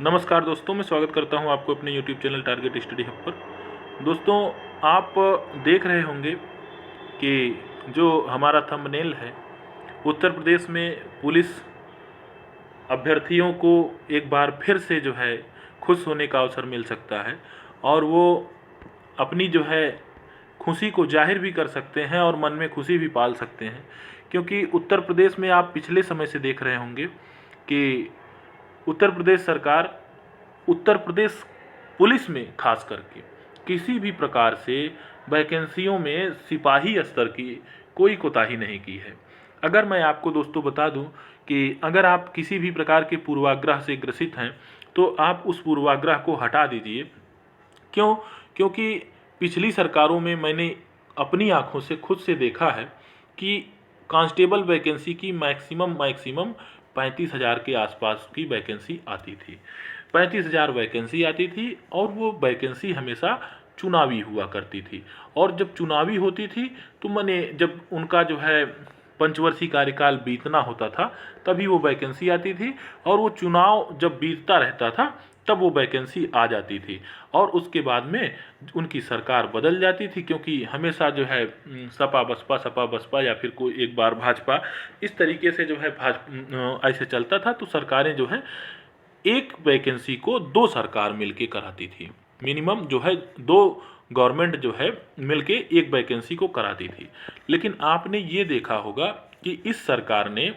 नमस्कार दोस्तों, मैं स्वागत करता हूं आपको अपने YouTube channel target study hub पर। दोस्तों, आप देख रहे होंगे कि जो हमारा थंबनेल है, उत्तर प्रदेश में पुलिस अभ्यर्थियों को एक बार फिर से जो है खुश होने का अवसर मिल सकता है और वो अपनी जो है खुशी को जाहिर भी कर सकते हैं और मन में खुशी भी पाल सकते हैं। क्योंकि उत्तर प्रदेश में आप पिछले समय से देख रहे होंगे कि उत्तर प्रदेश सरकार उत्तर प्रदेश पुलिस में खास करके किसी भी प्रकार से वैकेंसियों में सिपाही स्तर की कोई कोताही नहीं की है। अगर मैं आपको दोस्तों बता दूं कि अगर आप किसी भी प्रकार के पूर्वाग्रह से ग्रसित हैं तो आप उस पूर्वाग्रह को हटा दीजिए। क्यों? क्योंकि पिछली सरकारों में मैंने अपनी आंखों से खुद से देखा है कि कांस्टेबल वैकेंसी की मैक्सिमम 35,000 के आसपास की वैकेंसी आती थी। 35,000 वैकेंसी आती थी और वो वैकेंसी हमेशा चुनावी हुआ करती थी। और जब चुनावी होती थी तो मैंने जब उनका जो है पंचवर्षीय कार्यकाल बीतना होता था तभी वो वैकेंसी आती थी और वो चुनाव जब बीतता रहता था तब वो वैकेंसी आ जाती थी और उसके बाद में उनकी सरकार बदल जाती थी। क्योंकि हमेशा जो है सपा बसपा या फिर कोई एक बार भाजपा, इस तरीके से जो है ऐसे चलता था। तो सरकारें जो है एक वैकेंसी को दो सरकार मिलके कराती थी। मिनिमम जो है दो गवर्नमेंट जो है मिलके एक वैकेंसी को कराती थी। लेकिन आपने ये देखा होगा कि इस सरकार ने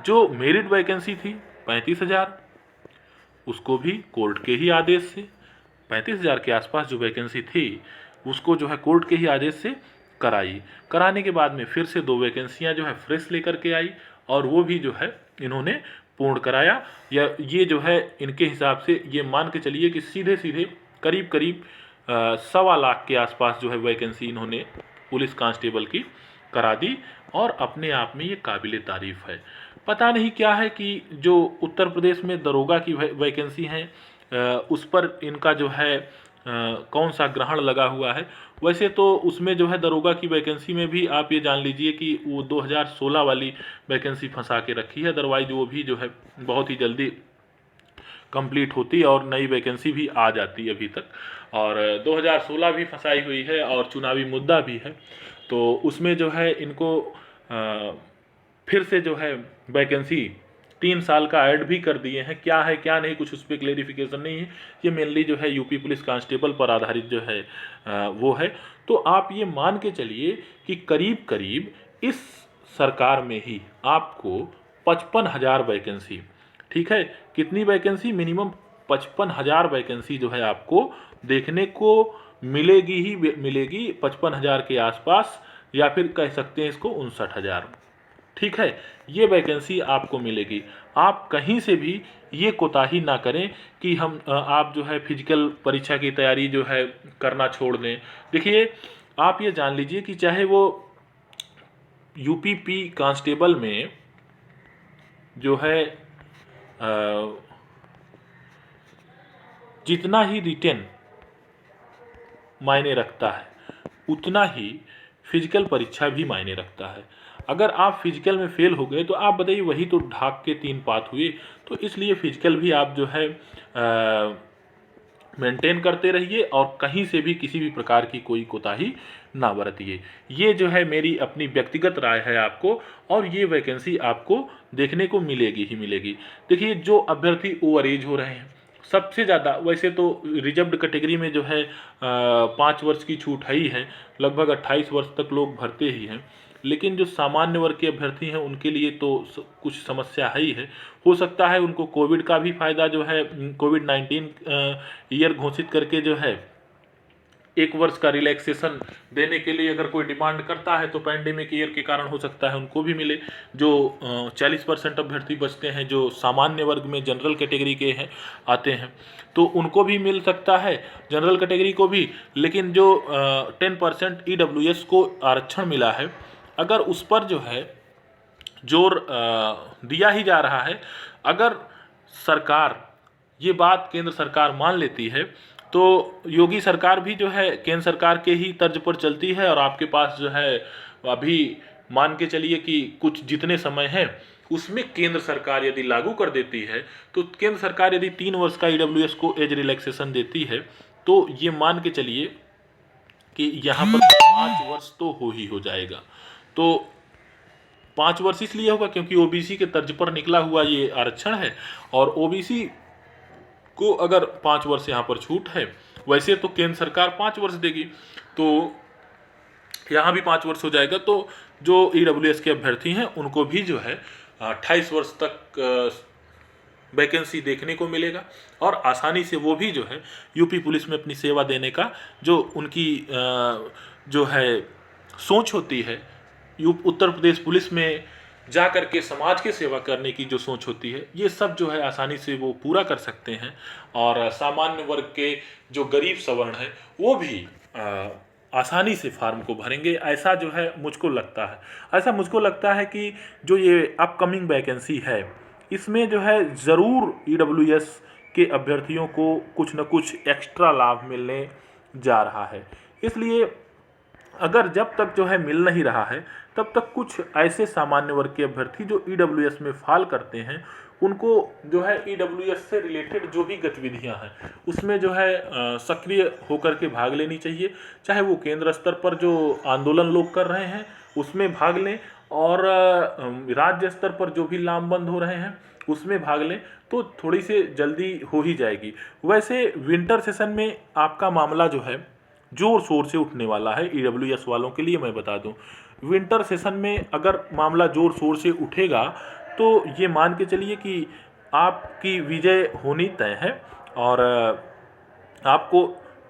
जो मेरिट वैकेंसी थी 35,000, उसको भी कोर्ट के ही आदेश से 35,000 के आसपास जो वैकेंसी थी उसको जो है कोर्ट के ही आदेश से कराने के बाद में फिर से दो वैकेंसियां जो है फ्रेश लेकर के आई और वो भी जो है इन्होंने पूर्ण कराया। या ये जो है इनके हिसाब से ये मान के चलिए कि सीधे सीधे करीब करीब 1.25 लाख के आसपास जो है वैकेंसी इन्होंने पुलिस कांस्टेबल की करा दी और अपने आप में ये काबिल तारीफ़ है। पता नहीं क्या है कि जो उत्तर प्रदेश में दरोगा की वैकेंसी हैं उस पर इनका जो है कौन सा ग्रहण लगा हुआ है। वैसे तो उसमें जो है दरोगा की वैकेंसी में भी आप ये जान लीजिए कि वो 2016 वाली वैकेंसी फंसा के रखी है। अदरवाइज वो भी जो है बहुत ही जल्दी कंप्लीट होती और नई वैकेंसी भी आ जाती अभी तक। और 2016 भी फंसाई हुई है और चुनावी मुद्दा भी है। तो उसमें जो है इनको फिर से जो है वैकेंसी 3 साल का ऐड भी कर दिए हैं। क्या है क्या नहीं कुछ उस पर क्लेरिफिकेशन नहीं है। ये मेनली जो है यूपी पुलिस कांस्टेबल पर आधारित जो है वो है। तो आप ये मान के चलिए कि करीब करीब इस सरकार में ही आपको 55,000 वैकेंसी, ठीक है, कितनी वैकेंसी, मिनिमम 55,000 वैकेंसी जो है आपको देखने को मिलेगी ही मिलेगी। 55,000 के आसपास या फिर कह सकते हैं इसको 59,000, ठीक है, ये वैकेंसी आपको मिलेगी। आप कहीं से भी ये कोताही ना करें कि आप जो है फिजिकल परीक्षा की तैयारी जो है करना छोड़ दें। देखिए, आप ये जान लीजिए कि चाहे वो यूपीपी कांस्टेबल में जो है जितना ही रिटेन मायने रखता है उतना ही फिजिकल परीक्षा भी मायने रखता है। अगर आप फिजिकल में फेल हो गए तो आप बताइए वही तो ढाक के 3 पात हुए। तो इसलिए फिजिकल भी आप जो है मेंटेन करते रहिए और कहीं से भी किसी भी प्रकार की कोई कोताही ना बरतिए। ये जो है मेरी अपनी व्यक्तिगत राय है आपको, और ये वैकेंसी आपको देखने को मिलेगी ही मिलेगी। देखिए, जो अभ्यर्थी ओवर एज हो रहे हैं सबसे ज़्यादा, वैसे तो रिजर्व्ड कैटेगरी में जो है 5 वर्ष की छूट है ही है, लगभग 28 वर्ष तक लोग भरते ही हैं। लेकिन जो सामान्य वर्ग के अभ्यर्थी हैं उनके लिए तो कुछ समस्या है ही है। हो सकता है उनको कोविड का भी फायदा जो है कोविड-19 ईयर घोषित करके जो है 1 वर्ष का रिलैक्सेशन देने के लिए अगर कोई डिमांड करता है तो पैंडेमिक ईयर के कारण हो सकता है उनको भी मिले। जो 40% अभ्यर्थी बचते हैं जो सामान्य वर्ग में जनरल कैटेगरी के हैं आते हैं तो उनको भी मिल सकता है, जनरल कैटेगरी को भी। लेकिन जो 10% ईडब्ल्यूएस को आरक्षण मिला है, अगर उस पर जो है जोर दिया ही जा रहा है, अगर सरकार ये बात केंद्र सरकार मान लेती है तो योगी सरकार भी जो है केंद्र सरकार के ही तर्ज पर चलती है और आपके पास जो है अभी मान के चलिए कि कुछ जितने समय हैं उसमें केंद्र सरकार यदि लागू कर देती है, तो केंद्र सरकार यदि 3 वर्ष का ईडब्ल्यूएस को एज रिलैक्सेशन देती है, तो ये मान के चलिए कि यहाँ पर 5 वर्ष तो हो जाएगा। तो 5 वर्ष इसलिए होगा क्योंकि ओबीसी के तर्ज पर निकला हुआ ये आरक्षण है, और ओबीसी को अगर 5 वर्ष यहाँ पर छूट है, वैसे तो केंद्र सरकार 5 वर्ष देगी, तो यहाँ भी 5 वर्ष हो जाएगा। तो जो ईडब्ल्यूएस के अभ्यर्थी हैं उनको भी जो है 28 वर्ष तक वैकेंसी देखने को मिलेगा, और आसानी से वो भी जो है यूपी पुलिस में अपनी सेवा देने का जो उनकी जो है सोच होती है, उत्तर प्रदेश पुलिस में जा कर के समाज की सेवा करने की जो सोच होती है, ये सब जो है आसानी से वो पूरा कर सकते हैं। और सामान्य वर्ग के जो गरीब सवर्ण है वो भी आसानी से फार्म को भरेंगे, ऐसा जो है मुझको लगता है। ऐसा मुझको लगता है कि जो ये अपकमिंग वैकेंसी है, इसमें जो है ज़रूर ईडब्ल्यूएस के अभ्यर्थियों को कुछ न कुछ एक्स्ट्रा लाभ मिलने जा रहा है। इसलिए अगर जब तक जो है मिल नहीं रहा है, तब तक कुछ ऐसे सामान्य वर्ग के अभ्यर्थी जो ईडब्ल्यूएस में फाल करते हैं, उनको जो है ईडब्ल्यूएस से रिलेटेड जो भी गतिविधियां हैं उसमें जो है सक्रिय होकर के भाग लेनी चाहिए। चाहे वो केंद्र स्तर पर जो आंदोलन लोग कर रहे हैं उसमें भाग लें, और राज्य स्तर पर जो भी लामबंद हो रहे हैं उसमें भाग लें, तो थोड़ी सी जल्दी हो ही जाएगी। वैसे विंटर सेशन में आपका मामला जो है जोर शोर से उठने वाला है। ईडब्ल्यूएस वालों के लिए मैं बता दूं, विंटर सेशन में अगर मामला जोर शोर से उठेगा तो ये मान के चलिए कि आपकी विजय होनी तय है, और आपको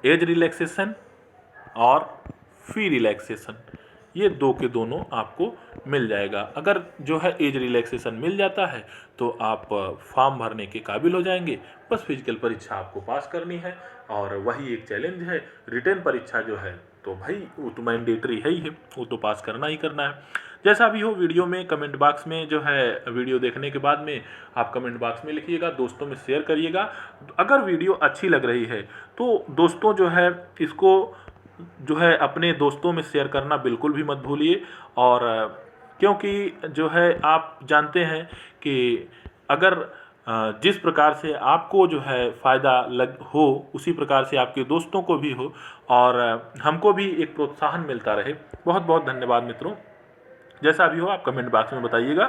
एज रिलैक्सेशन और फी रिलैक्सेशन ये दो के दोनों आपको मिल जाएगा। अगर जो है एज रिलैक्सेशन मिल जाता है तो आप फॉर्म भरने के काबिल हो जाएंगे। बस फिजिकल परीक्षा आपको पास करनी है, और वही एक चैलेंज है। रिटन परीक्षा जो है तो भाई वो तो मैंडेटरी है ही है, वो तो पास करना ही करना है। जैसा भी हो, वीडियो में कमेंट बॉक्स में जो है वीडियो देखने के बाद में आप कमेंट बॉक्स में लिखिएगा, दोस्तों में शेयर करिएगा। अगर वीडियो अच्छी लग रही है तो दोस्तों जो है इसको जो है अपने दोस्तों में शेयर करना बिल्कुल भी मत भूलिए। और क्योंकि जो है आप जानते हैं कि अगर जिस प्रकार से आपको जो है फ़ायदा लग हो, उसी प्रकार से आपके दोस्तों को भी हो, और हमको भी एक प्रोत्साहन मिलता रहे। बहुत बहुत धन्यवाद मित्रों। जैसा भी हो आप कमेंट बॉक्स में बताइएगा।